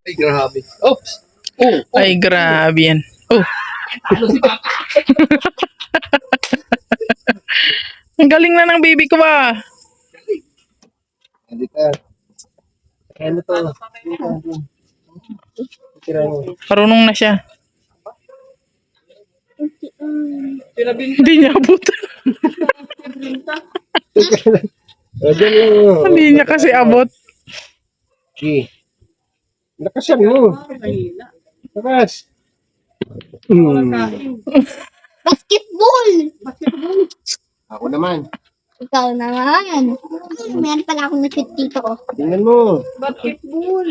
Ay, grabe. Oops! Oh, Ay, grabe yan. Oh, si Papa. ang galing na ng baby ko ba? Hindi ka. Ano to? Tira mo. Marunong na siya. Hindi niya abot. Diyan lang mo. Hindi niya kasi abot. Okay. Lakasan mo. Lakas. Basketball! Ako naman. Ikaw naman. Meron pala akong nakit dito ko. Tingnan mo. Basketball?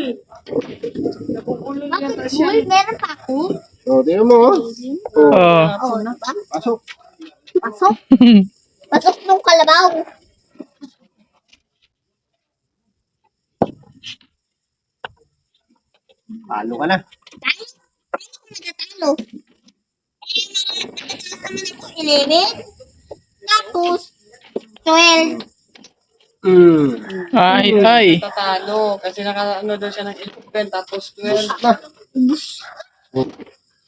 Meron pa ako? O, tingnan mo. Oh. Oo, diba? Pasok. Pasok. Pasok nung kalabaw. Palo ka na. Tayo? Paano ko nagatalo? Eh, nakataas naman ako 11. Tapos, 12. Ay. Tatalo kasi naka-ano daw siya ng 11 tapos 12.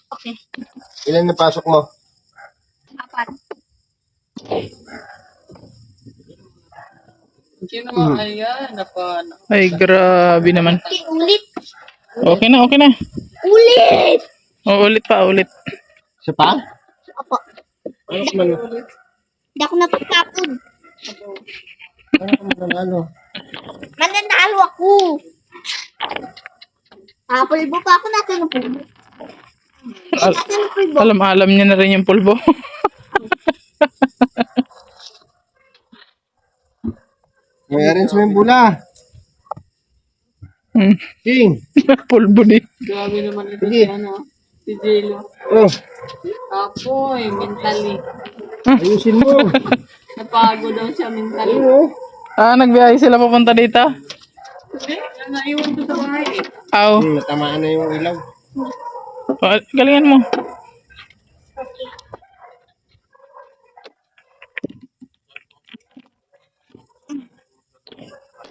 Okay. Ilan na pasok mo? 4. Hindi naman ayan, napano. Ay, grabe naman. Okay, ulit. Okay na, okay na. Ulit! O, ulit pa, ulit. Isa pa? Opo. Ano ka man? Hindi ako napagkapod. Ano ka man ano? Mananalo ako. Pulbo pa ako natin ng pulbo. Natin ng pulbo. Alam niya na rin yung pulbo. May arrange mo yung bula. King. Pulbo din. Grabe naman ito Sige. si ano, si Jello. Oh, Apoy, mentally. ayusin mo. Napago daw siya mentally. Ano? Nagbiyahe sila papunta dito? Hindi, naiwan ko sa bahay eh. Aw. Natamaan na yung ilaw. Galingan mo.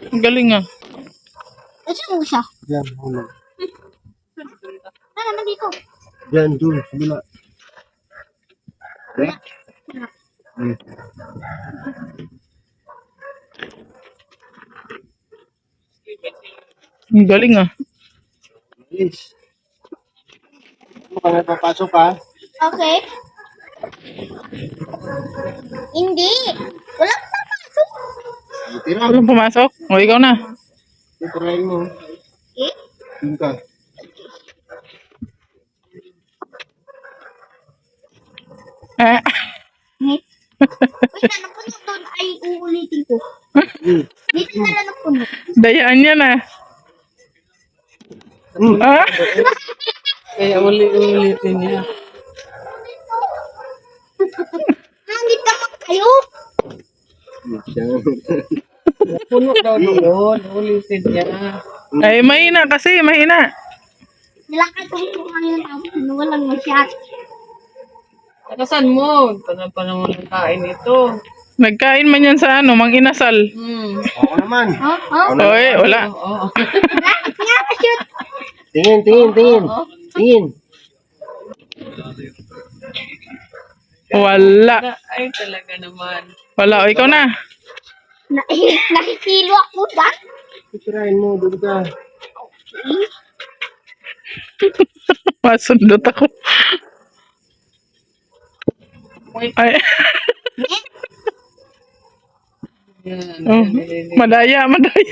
Ang galing ah. Saan mo siya? Diyan, hulog. Naman dito. Diyan, dun, sa bula. Eh? Ang galing ah. Yes. Ano ka na papasok ha? Okay. Hindi. Walang papasok. Tira. Walang pumasok. O, ikaw na. Titirahin mo. Eh? Dun ka. Eh. Uy, nanupuno doon ay uulitin ko. Dito na lang napuno. Dayaan yan ah. Ah? Kaya ulit-ulitin niya. Hangit naman kayo. Puno daw doon, ulitin niya. Ay, mahina kasi, mahina. Nilakad ko yung hangin tapos walang masyat. Nakasan mo? Ito pa naman ang kain ito. Nagkain man yan sa Mang Inasal. Ako naman. Oh, oh. Oy, wala. Oo. Shoot. Tingin. Tingin. Wala. Ay, talaga naman. Wala. O, ikaw na. Nakikilo ako ba? Titirahin mo, dun ka. Masundot ako. Ay, Yan. oh, madaya. Malaya?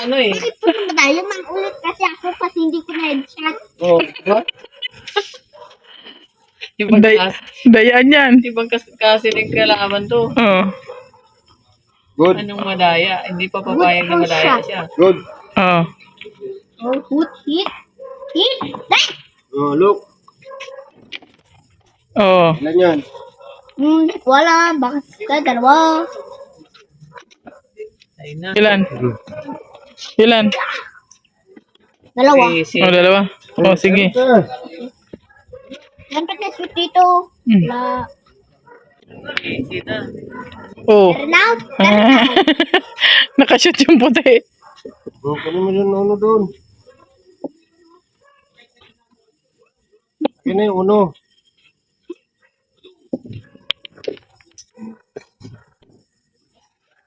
Ano eh. Bakit po madaya? Ulit kasi ako kasi hindi ko na-headshot. Oh, what? Ibang Dayaan yan. kasi nagkalaman to. Oh. Good. Anong madaya? Hindi pa papayag na madaya siya. Good. Oh. Oh, hoot, hit. Hit. Dai! Oh, look. Oh. Ilan yan? Wala. Baka sa dalawa. Ayun na. Ilan? Ilan? Dalawa. Si O, dalawa. O, sige. Ah, Yan pa na shoot dito. Hmm. Wala. Easy na. Oh. Turn out. Nakashoot yung puti. Kunin mo yung uno doon. Akin na yung uno.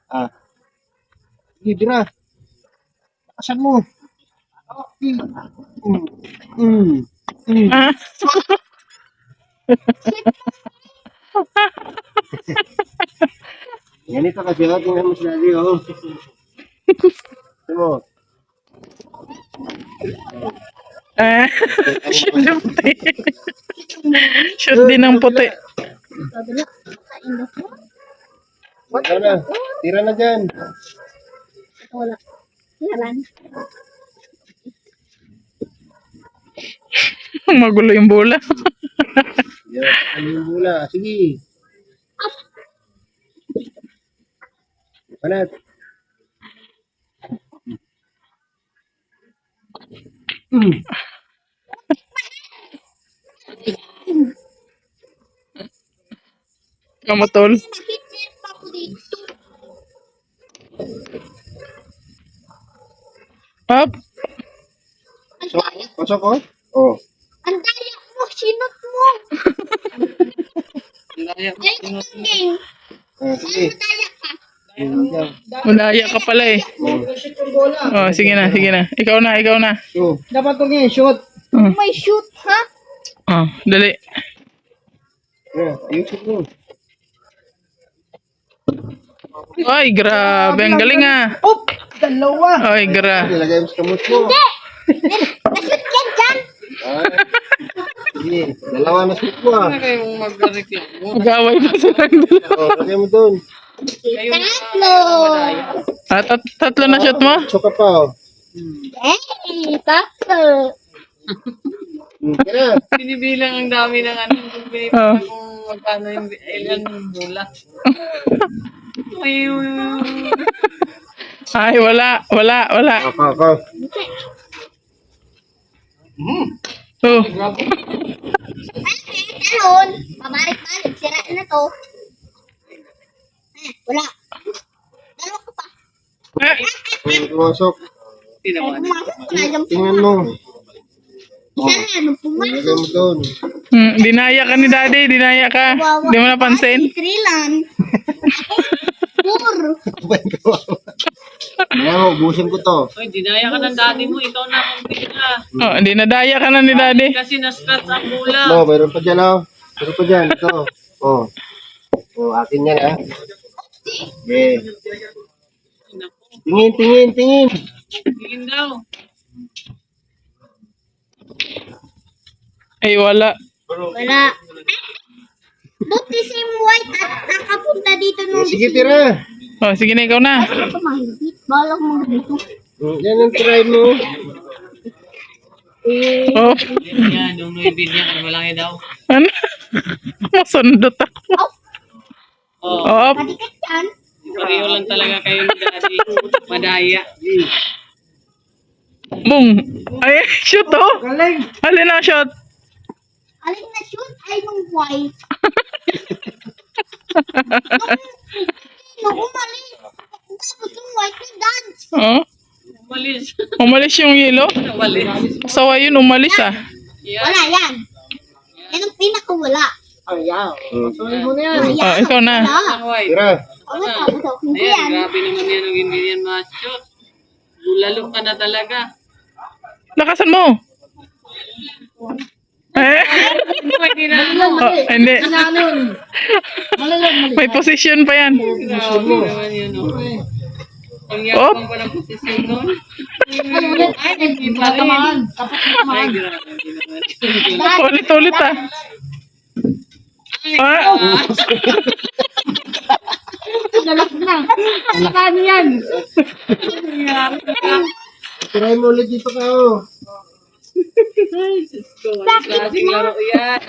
Ah. Sige, bira. Lakasan mo. Ah. Ganito kasi, oh. Tingnan mo si Daddy, oh. Tingnan mo. Ah. Shoot yung puti. Shoot din ng puti. Kabila. Kain na po. Tira na. Tira na dyan. Wala. Yaran. Magulo yung bola. Yan, ano yung bula? Sige. Panat. Kamatol. Nakikit pa ko dito. Up. Ang Pasok, daya. pasok, oh. Oh. Ang daya mo. Sinot mo. Daya mo. Daya ka king. Ah, sige. Ano daya ka? Yan. Malaya ka pala eh. Oh, sige na, sige na. Ikaw na, ikaw na. So, Dapat itong i-shoot. May shoot ha? Oh, dali. yan. Ayusin mo. Ay, grabe. Ang galing ah. Oop! Dalawa! Ay, grabe. Ilagay mo sa kamot mo. Na-shoot ka dyan. Ah. Sige. Dalawa na shoot mo, ah. Ano kayong magreklamo? Mag-away pa sila. Oh, lagay mo doon. Kayo na Tatlo. madaya. Ah, tatlo na shot mo? Pasok ka pa, oh. Eh, tatlo. Kaya. Binibilang ang dami ng ano. Binibilang kung magkano yung ilan yung bola. Ayun. Ay, wala. Ako. Oh, Talon. Pabalik-balik. Sira na to. Wala. Dalawa ko pa. Pumasok. Tinawan. Pumasok ko na yung Tingnan mo. Isa na, nung Ilagay pumasok. mo doon. dinaya ka ni daddy, dinaya ka. Di mo napansin? Trilan. Pur. Kaya mo, ubusin ko to. Oy, dinaya ka ng daddy mo. Ikaw na ang bigla. Oh, hindi nadaya ka na ni daddy. Kasi na-scratch ang bola. No, mayroon pa dyan, oh. Mayroon pa dyan. Ito. Oh. Oh, akin yan, ah. Okay. Tingin. Tingin daw. Ay, wala. Wala. Buti si White at nakapunta dito nung Sige, tira. Oh, sige na, ikaw na. ito mahigit. Balak mo dito. Yan ang try mo. Oh, Yan, yung nuibin niya. Malaki daw. ano? Masundot ako. Oh, Oh, Kadikit yan. pareho lang talaga kayo ni daddy. Madaya. boom. Ay, shoot oh. Galing! Alin ang shot? Alin na shoot ay nung White. Nung umalis. Tapos yung White na dance. Oh, Umalis. umalis yung yellow. Umalis. Sawa yun, umalis ah. Yan. Wala yan. Yan ang pinakawala. Ayaw. Pasunin mo na yan. Wala yan. Oh, ikaw na. Wala. Ang white. Tira. Ano tapos ako? Hindi Ayan, yan. grabe naman yan ang hindi yan ma-shoot. Bulalo ka na talaga. Lakasan mo. Eh, Pwede na. oh, hindi. Ganun. Mali. May position pa yan. Grabe naman yun. Oh. Ang Oh. yakang pa ng posisyon nun. Ay, hindi pa rin. Tatamaan. Dapat Ay, tatamaan. grabe naman. Ulit-ulit ah. Ah, Dalas na. Talakaan yan. Try mo ulit dito ka, oh. Anong klaseng laro yan?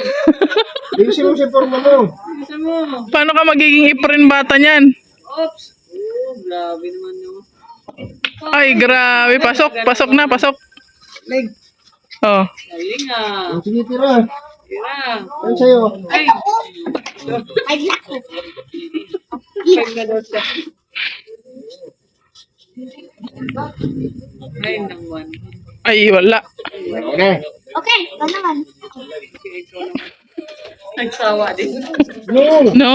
Ayusin mo sa forma mo. Isa mo. paano ka magiging iprin bata niyan? Oops. Oh, grabe naman yun. Ay, grabe. Pasok na, pasok. Leg. Oh. Galing ah. Sige, tira. Tira. Ano sa'yo? Ay, Ay, black ko. pag na daw siya. Ay, naman. Ay, wala. Ako na. Okay, ito naman. Nagsawa din. No! No.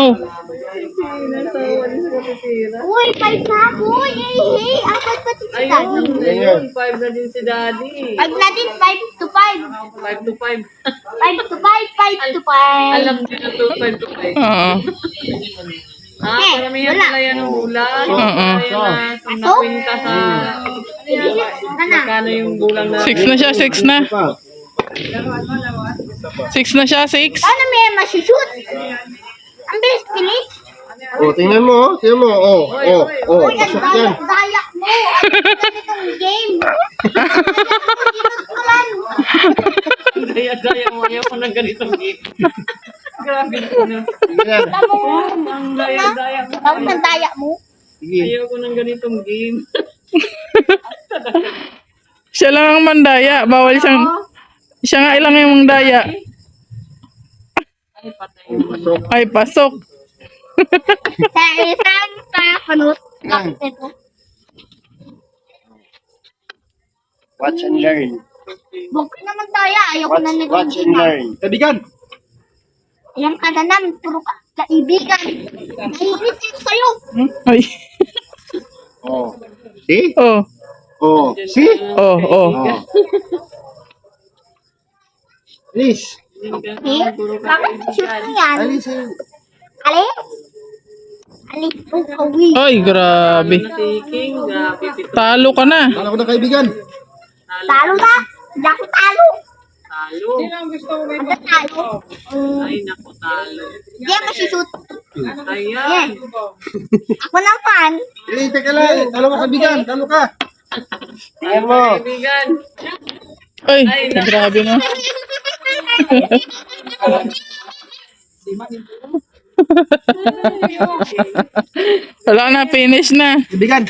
Nagsawa din sa kapitira. Uy, 5 na ako. Yay! Apat pa si Daddy. Ayun, 5 na din si Daddy. 5 na din, 5 to 5. 5 to 5. 5 to 5, 5 to 5. Alam din na to, 5 to 5. Oo. Ah, paramihan pala yan ng bulan. Oo. Kaya na, nakwinta sa... Magkano yung bulang na... 6 na siya, 6 na. Pa. 6 na siya, 6. Paano may masushoot? Ang bilis-bilis. Oh, tingnan mo, oh. Tingnan mo, oh. Oh, oh. Uy, ang Pasok yan. daya mo. Ano ganitong game? Daya-daya mo, ayaw ko ng ganitong game. Grabe ko na. Sige na. Ang daya-daya mo. Bakit ang daya mo? Sige. Ayaw ko ng ganitong game. Siya lang ang mandaya. Bawal siyang... Siya nga ilang yung mandaya. Ay, patay. Pasok. Ay, pasok. Sa isang kakanot. Bakit ito? Watch and learn. Bukod naman daya. Ayoko na Watch and naging learn. Kaibigan! Ayan ka na namin. Puro kaibigan. Naiinis yun sa'yo. Ay. Oh. See? Oh. Oh. See? Oh, oh. Oh. Please. Eh? Bakit shoot mo yan? Alis. Alis? Alis po kawi. Ay, grabe. Natiking, grabe. Pito. Talo ka na. Kala ko na kaibigan. Talo na? Hindi ako talo. Talo. Ano talo? Ay, naku, talo. Hindi ako shoot. Ayan. Ako ng fan. Eh, teka lang. Talo ka kaibigan. Talo ka. Ayan mo. Kaibigan. Ay, grabe na. Wala na, finish na. Kaibigan.